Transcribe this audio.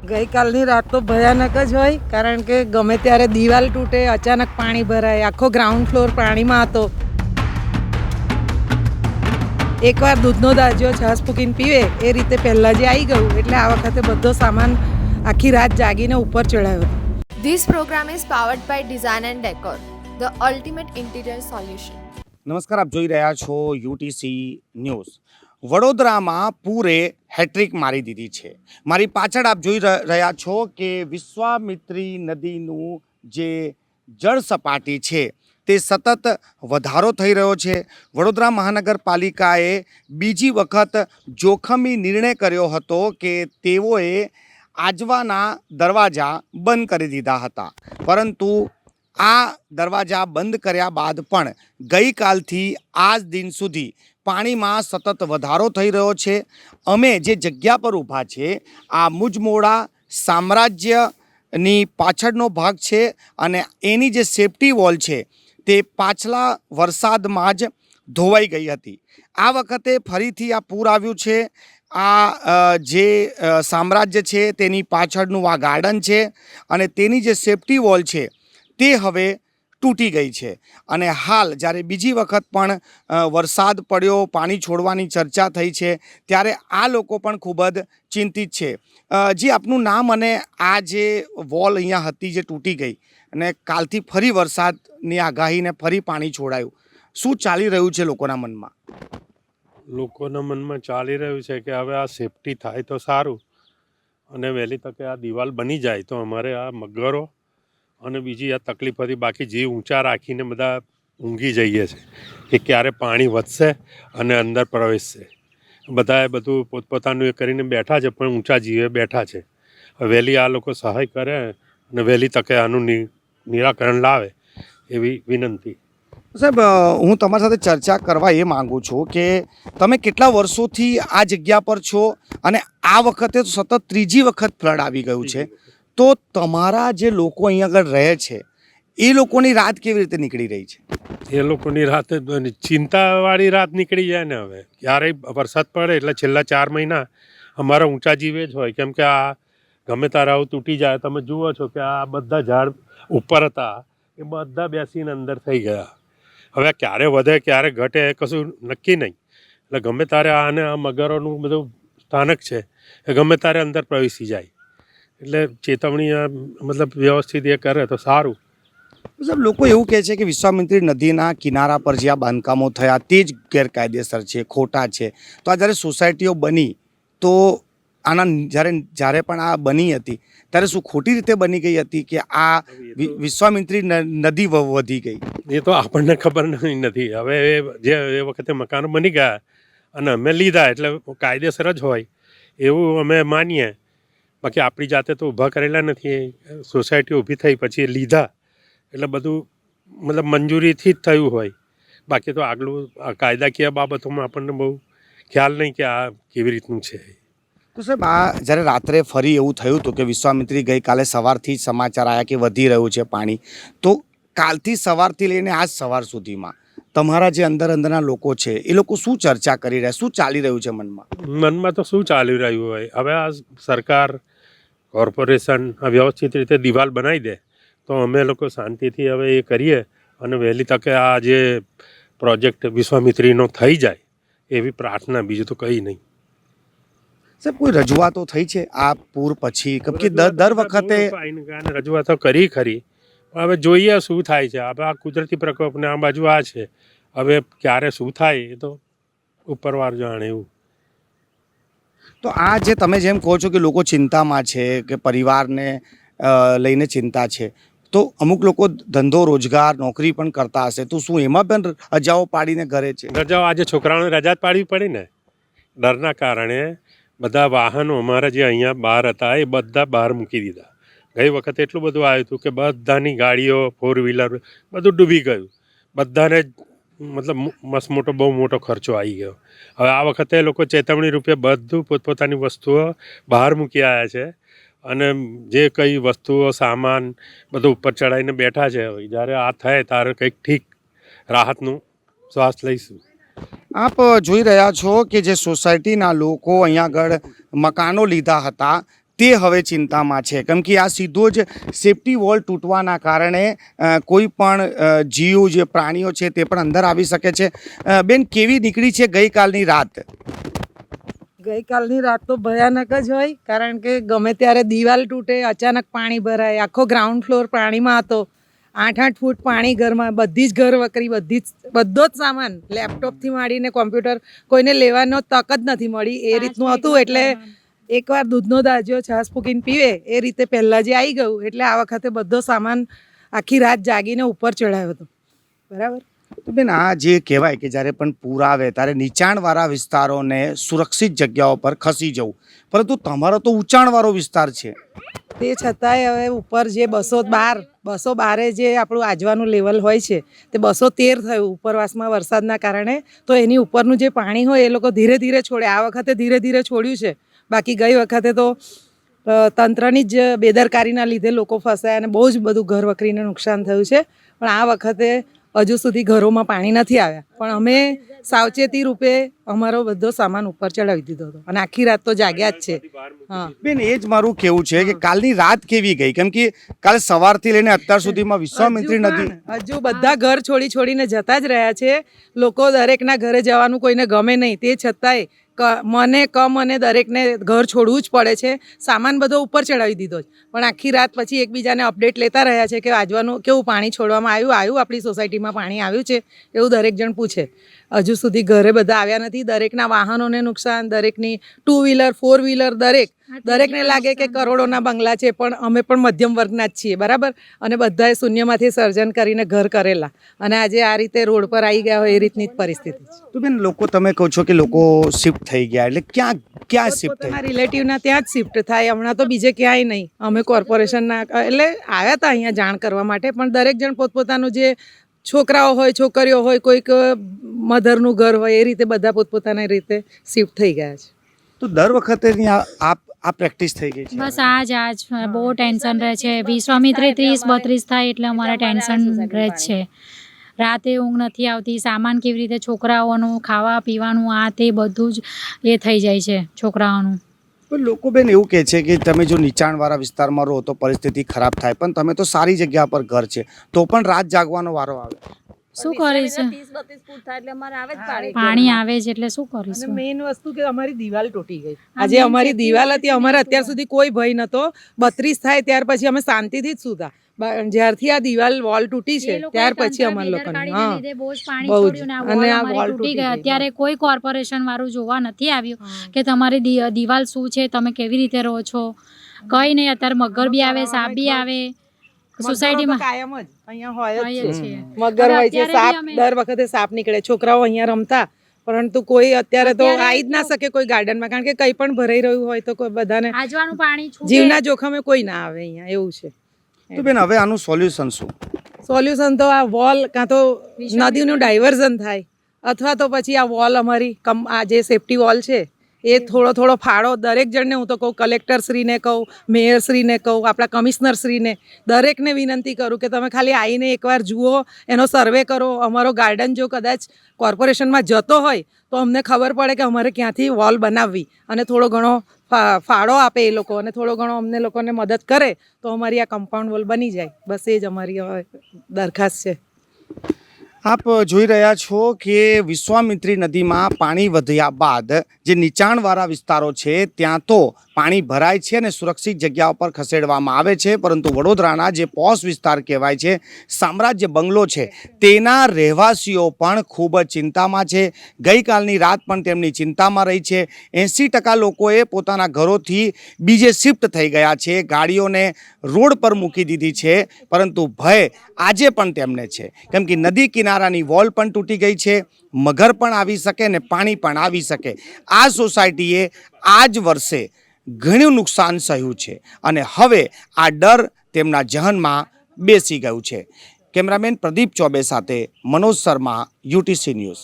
ગઈકાલની રાત તો ભયાનક જ હોય, કારણ કે ગમે ત્યારે દિવાલ તૂટે, અચાનક પાણી ભરાય, આખો ગ્રાઉન્ડ ફ્લોર પાણીમાં હતો. એકવાર દૂધનો દાજ્યો છાશ ફૂકીને પીવે એ રીતે પહેલાં જે આવી ગયું, એટલે આ વખતે બધો સામાન આખી રાત જાગીને ઉપર ચડાવ્યો. This program is powered by Design and Decor, the ultimate interior solution. નમસ્કાર, આપ જોઈ રહ્યા છો યુટીસી ન્યૂઝ. વડોદરામાં પૂરે હેટ્રિક મારી દીધી છે. મારી પાછળ આપ જોઈ રહ્યા છો કે વિશ્વામિત્રી નદીનું જે જળ સપાટી છે તે સતત વધારો થઈ રહ્યો છે. વડોદરા મહાનગરપાલિકાએ બીજી વખત જોખમી નિર્ણય કર્યો હતો કે તેઓએ આજવાના દરવાજા બંધ કરી દીધા હતા, પરંતુ આ દરવાજા બંધ કર્યા બાદ પણ ગઈકાલથી આજ દિન સુધી પાણીમાં સતત વધારો થઈ રહ્યો છે. અમે જે જગ્યા પર ઊભા છે આ મુજમોડા સામ્રાજ્યની પાછળનો ભાગ છે અને એની જે સેફટી વોલ છે તે પાછલા વરસાદમાં જ ધોવાઈ ગઈ હતી. આ વખતે ફરીથી આ પૂર આવ્યું છે. આ જે સામ્રાજ્ય છે તેની પાછળનું આ ગાર્ડન છે અને તેની જે સેફટી વોલ છે તે હવે તૂટી ગઈ છે. અને હાલ જ્યારે બીજી વખત પણ વરસાદ પડ્યો, પાણી છોડવાની ચર્ચા થઈ છે, ત્યારે આ લોકો પણ ખૂબ જ ચિંતિત છે. જી, આપનું નામ અને આ જે વોલ અહીંયા હતી જે તૂટી ગઈ અને કાલથી ફરી વરસાદની આગાહીને ફરી પાણી છોડાયું, શું ચાલી રહ્યું છે લોકોના મનમાં? લોકોના મનમાં ચાલી રહ્યું છે કે હવે આ સેફટી થાય તો સારું, અને વહેલી તકે આ દિવાલ બની જાય તો અમારે આ મગરો અને બીજી આ તકલીફ હતી. બાકી જીવ ઊંચા રાખીને બધા ઊંઘી જઈએ છે કે ક્યારે પાણી વધશે અને અંદર પ્રવેશશે. બધાએ બધું પોતપોતાનું એ કરીને બેઠા છે, પણ ઊંચા જીવે બેઠા છે. વહેલી આ લોકો સહાય કરે અને વહેલી તકે આનું નિરાકરણ લાવે એવી વિનંતી. સાહેબ, હું તમારી સાથે ચર્ચા કરવા એ માગું છું કે તમે કેટલા વર્ષોથી આ જગ્યા પર છો અને આ વખતે તો સતત ત્રીજી વખત ફ્લડ આવી ગયું છે, તો તમારા જે લોકો અહીંયા આગળ રહે છે એ લોકોની રાત કેવી રીતે નીકળી રહી છે? એ લોકોની રાત ચિંતાવાળી રાત નીકળી જાય ને. હવે ક્યારેય વરસાદ પડે એટલે છેલ્લા 4 મહિના અમારા ઊંચા જીવે જ હોય, કેમ કે આ ગમે તારે આવું તૂટી જાય. તમે જુઓ છો કે આ બધા ઝાડ ઉપર હતા એ બધા બેસીને અંદર થઈ ગયા. હવે ક્યારે વધે ક્યારે ઘટે કશું નક્કી નહીં. એટલે ગમે તારે આને આ મગરોનું બધું સ્થાનક છે એ ગમે તારે અંદર પ્રવેશી જાય. એટલે ચેતવણી મતલબ વ્યવસ્થિત એ કરે તો સારું. સાહેબ, લોકો એવું કહે છે કે વિશ્વામિત્રી નદીના કિનારા પર જે આ બાંધકામો થયા તે જ ગેરકાયદેસર છે, ખોટા છે. તો આ જ્યારે સોસાયટીઓ બની તો આના જ્યારે પણ આ બની હતી ત્યારે શું ખોટી રીતે બની ગઈ હતી કે આ વિશ્વામિત્રી નદી વધી ગઈ? એ તો આપણને ખબર નથી. હવે જે એ વખતે મકાનો બની ગયા અને અમે લીધા એટલે કાયદેસર જ હોય એવું અમે માનીએ. બાકી આપણી જાતે તો ઊભા કરેલા નથી. સોસાયટી ઊભી થઈ પછી લીધા એટલે બધું મતલબ મંજૂરીથી જ થયું હોય. બાકી તો આગલું કાયદાકીય બાબતોમાં આપણને બહુ ખ્યાલ નહીં કે આ કેવી રીતનું છે. તો સાહેબ, આ જ્યારે રાત્રે ફરી એવું થયું હતું કે વિશ્વામિત્રી ગઈકાલે સવારથી જ સમાચાર આવ્યા કે વધી રહ્યું છે પાણી, તો કાલથી સવારથી લઈને આજ સવાર સુધીમાં તમારા જે અંદરના લોકો છે એ લોકો શું ચર્ચા કરી રહ્યા, શું ચાલી રહ્યું છે મનમાં? તો શું ચાલી રહ્યું હોય? હવે આ સરકાર, કોર્પોરેશન આ વ્યવસ્થિત રીતે દિવાલ બનાવી દે તો અમે લોકો શાંતિથી હવે એ કરીએ અને વહેલી તકે આ જે પ્રોજેક્ટ વિશ્વામિત્રીનો થઈ જાય એવી પ્રાર્થના, બીજું તો કંઈ નહીં. સાહેબ, કોઈ રજૂઆતો થઈ છે આ પૂર પછી? કેમ કે દર વખતે રજૂઆતો કરી ખરી, હવે જોઈએ શું થાય છે. હવે આ કુદરતી પ્રકોપને આ બાજુ આ છે, હવે ક્યારે શું થાય એ તો ઉપરવાર જાણે એવું. તો આ જે તમે જેમ કહો છો કે લોકો ચિંતામાં છે, કે પરિવારને લઈને ચિંતા છે, તો અમુક લોકો ધંધો રોજગાર નોકરી પણ કરતા હશે, તો શું એમાં પણ રજાઓ પાડીને ઘરે છે? રજાઓ આજે છોકરાઓને રજા જ પાડવી પડી ને ડરના કારણે. બધા વાહનો અમારા જે અહીંયા બહાર હતા એ બધા બહાર મૂકી દીધા. ગઈ વખતે એટલું બધું આવ્યું હતું કે બધાની ગાડીઓ, 4 વ્હીલર બધું ડૂબી ગયું. બધાને મતલબ બહુ મોટો ખર્ચો આવી ગયો. હવે આ વખતે લોકો ચેતવણી રૂપે બધું પોતપોતાની વસ્તુઓ બહાર મૂકી આવ્યા છે અને જે કંઈ વસ્તુઓ, સામાન બધું ઉપર ચડાવીને બેઠા છે. જ્યારે આ થાય ત્યારે કંઈક ઠીક રાહતનું શ્વાસ લઈશું. આપ જોઈ રહ્યા છો કે જે સોસાયટીના લોકો અહીંયા આગળ મકાનો લીધા હતા તે હવે ચિંતામાં છે, કેમ કે આ સીધો જ સેફટી વોલ તૂટવાના કારણે કોઈ પણ જીવ જે પ્રાણીઓ છે તે પણ અંદર આવી શકે છે. બેન, કેવી નીકળી છે ગઈકાલની રાત? ગઈકાલની રાત તો ભયાનક જ હોય, કારણ કે ગમે ત્યારે દિવાલ તૂટે, અચાનક પાણી ભરાય, આખો ગ્રાઉન્ડ ફ્લોર પાણીમાં હતો, 8-8 ફૂટ પાણી ઘરમાં, બધી જ ઘર વકરી, બધો જ સામાન, લેપટોપથી માંડીને કોમ્પ્યુટર કોઈને લેવાનો તક જ નથી મળી, એ રીતનું હતું. એટલે એકવાર દૂધનો દાજ્યો છાશ ફૂકીને પીવે એ રીતે પહેલાં જે આવી ગયું, એટલે આ વખતે બધો સામાન આખી રાત જાગીને ઉપર ચડાવ્યો હતો. બરાબર. તો બેન, આ જે કહેવાય કે જ્યારે પણ પૂર આવે ત્યારે નીચાણવાળા વિસ્તારોને સુરક્ષિત જગ્યાઓ પર ખસી જવું, પરંતુ તમારો તો ઊંચાણવાળો વિસ્તાર છે. તે છતાંય હવે ઉપર જે 212 જે આપણું આજવાનું લેવલ હોય છે તે 213 થયું ઉપરવાસમાં વરસાદના કારણે. તો એની ઉપરનું જે પાણી હોય એ લોકો ધીરે ધીરે છોડે. આ વખતે ધીરે ધીરે છોડ્યું છે, બાકી ગઈ વખતે તો તંત્રની જ બેદરકારીના લીધે લોકો ફસાયા અને બહુ જ બધું ઘર વકરીને નુકસાન થયું છે. પણ આ વખતે હજુ સુધી ઘરોમાં પાણી નથી આવ્યા, પણ અમે સાવચેતી રૂપે અમારો બધો સામાન ઉપર ચડાવી દીધો હતો અને આખી રાત તો જાગ્યા જ છે. હા બેન, એ જ મારું કહેવું છે કે કાલની રાત કેવી ગઈ, કેમ કે કાલે સવારથી લઈને અત્યાર સુધીમાં વિશ્વામિત્રી નદી હજુ બધા ઘર છોડીને જતા જ રહ્યા છે. લોકો દરેકના ઘરે જવાનું કોઈને ગમે નહીં, તે છતાંય મને દરેકને ઘર છોડવું જ પડે છે. સામાન બધો ઉપર ચડાવી દીધો છે, પણ આખી રાત પછી એકબીજાને અપડેટ લેતા રહ્યા છે કે આજવાનું કેવું પાણી છોડવામાં આવ્યું, આપણી સોસાયટીમાં પાણી આવ્યું છે એવું દરેક જણ પૂછે. હજુ સુધી ઘરે બધા આવ્યા નથી. દરેકના વાહનોને નુકસાન, દરેકની 2 વ્હીલર 4 વ્હીલર, દરેકને લાગે કે કરોડોના બંગલા છે, પણ અમે પણ મધ્યમ વર્ગના જ છીએ. બરાબર. અને બધાએ શૂન્યમાંથી સર્જન કરીને ઘર કરેલા અને આજે આ રીતે રોડ પર આવી ગયા હોય એ રીતની જ પરિસ્થિતિ છે. તો બેન, લોકો તમે કહો છો કે લોકો શિફ્ટ થઈ ગયા, એટલે ક્યાં શિફ્ટ થઈ? રિલેટિવના ત્યાં જ શિફ્ટ થાય. હમણાં તો બીજે ક્યાંય નહીં. અમે કોર્પોરેશનના એટલે આવ્યા હતા અહીંયા જાણ કરવા માટે, પણ દરેક જણ પોતપોતાનું જે છોકરાઓ હોય, છોકરીઓ હોય, કોઈક મધરનું ઘર હોય, એ રીતે બધા પોતપોતાની રીતે શિફ્ટ થઈ ગયા છે. તો દર વખતે આ પ્રેક્ટિસ થઈ ગઈ છે? બસ આજ બહુ ટેન્શન રહે છે. વિશ્વામિત્રી 30-32 થાય એટલે અમારે ટેન્શન રહે છે. રાતે ઊંઘ નથી આવતી. સામાન કેવી રીતે, છોકરાઓનું ખાવા પીવાનું, આ તે બધું જ એ થઈ જાય છે છોકરાઓનું. પણ લોકો બેન એવું કહે છે કે તમે જો નીચાણવાળા વિસ્તારમાં રહો તો પરિસ્થિતિ ખરાબ થાય, પણ તમે તો સારી જગ્યા પર ઘર છે તો પણ રાત જાગવાનો વારો આવે. શું કરીશું? પાણી આવે છે એટલે શું કરીશું? મેઇન વસ્તુ કે અમારી દિવાલ તૂટી ગઈ. આજે અમારી દિવાલ હતી, અમારે અત્યાર સુધી કોઈ ભય નતો. 32 થાય ત્યાર પછી અમે શાંતિથી જ સૂતા. જ્યારથી આ દિવાલ વોલ તૂટી છે ત્યાર પછી અમારા લોકોને બહુ જ અને આ વોલ તૂટી ગઈ. અત્યારે કોઈ કોર્પોરેશન વાળું જોવા નથી આવ્યું કે તમારી દિવાલ શું છે, તમે કેવી રીતે રહો છો, કઈ નહીં. અત્યારે મગર બી આવે, સાપ બી આવે સોસાયટીમાં, કાયમ જ અહીંયા હોય જ છે. મગર હોય છે, સાપ દર વખતે સાપ નીકળે. છોકરાઓ અહીંયા રમતા, પરંતુ કોઈ અત્યારે તો આવી જ ના શકે કોઈ ગાર્ડનમાં, કારણ કે કંઈ પણ ભરાઈ રહ્યું હોય તો કોઈ બધાને જીવના જોખમે કોઈ ના આવે અહીંયા, એવું છે. તો બેન, હવે આનું સોલ્યુશન શું? સોલ્યુશન તો આ વોલ કાં તો નદીનું ડાયવર્ઝન થાય, અથવા તો પછી આ વોલ અમારી આ જે સેફટી વોલ છે એ થોડો ફાળો દરેક જણને, હું તો કહું કલેક્ટરશ્રીને કહું, મેયરશ્રીને કહું, આપણા કમિશનરશ્રીને, દરેકને વિનંતી કરું કે તમે ખાલી આવીને એકવાર જુઓ, એનો સર્વે કરો. અમારો ગાર્ડન જો કદાચ કોર્પોરેશનમાં જતો હોય તો અમને ખબર પડે કે અમારે ક્યાંથી વોલ બનાવવી, અને થોડો ઘણો ફાળો આપે એ લોકો અને થોડો ઘણો અમને લોકોને મદદ કરે તો અમારી આ કમ્પાઉન્ડ વોલ બની જાય. બસ એ જ અમારી દરખાસ્ત છે. આપ જોઈ રહ્યા છો કે વિશ્વામિત્રી નદીમાં પાણી વધ્યા બાદ જે નીચાણવાળા વિસ્તારો છે ત્યાં તો પાણી ભરાય છે અને સુરક્ષિત જગ્યાઓ પર ખસેડવામાં આવે છે, પરંતુ વડોદરાના જે પોશ વિસ્તાર કહેવાય છે, સામ્રાજ્ય બંગલો છે, તેના રહેવાસીઓ પણ ખૂબ જ ચિંતામાં છે. ગઈકાલની રાત પણ તેમની ચિંતામાં રહી છે. 80% લોકોએ પોતાના ઘરોથી બીજે શિફ્ટ થઈ ગયા છે, ગાડીઓને રોડ પર મૂકી દીધી છે, પરંતુ ભય આજે પણ તેમને છે, કેમ કે નદી કિનારાની વોલ પણ તૂટી ગઈ છે, મગર પણ આવી શકે ને પાણી પણ આવી શકે. આ સોસાયટીએ આ જ વર્ષે ઘણું નુકસાન સહ્યું છે અને હવે આ ડર તેમના જહનમાં બેસી ગયું છે. કેમેરામેન પ્રદીપ ચોબે સાથે મનોજ શર્મા, UTC ન્યૂઝ.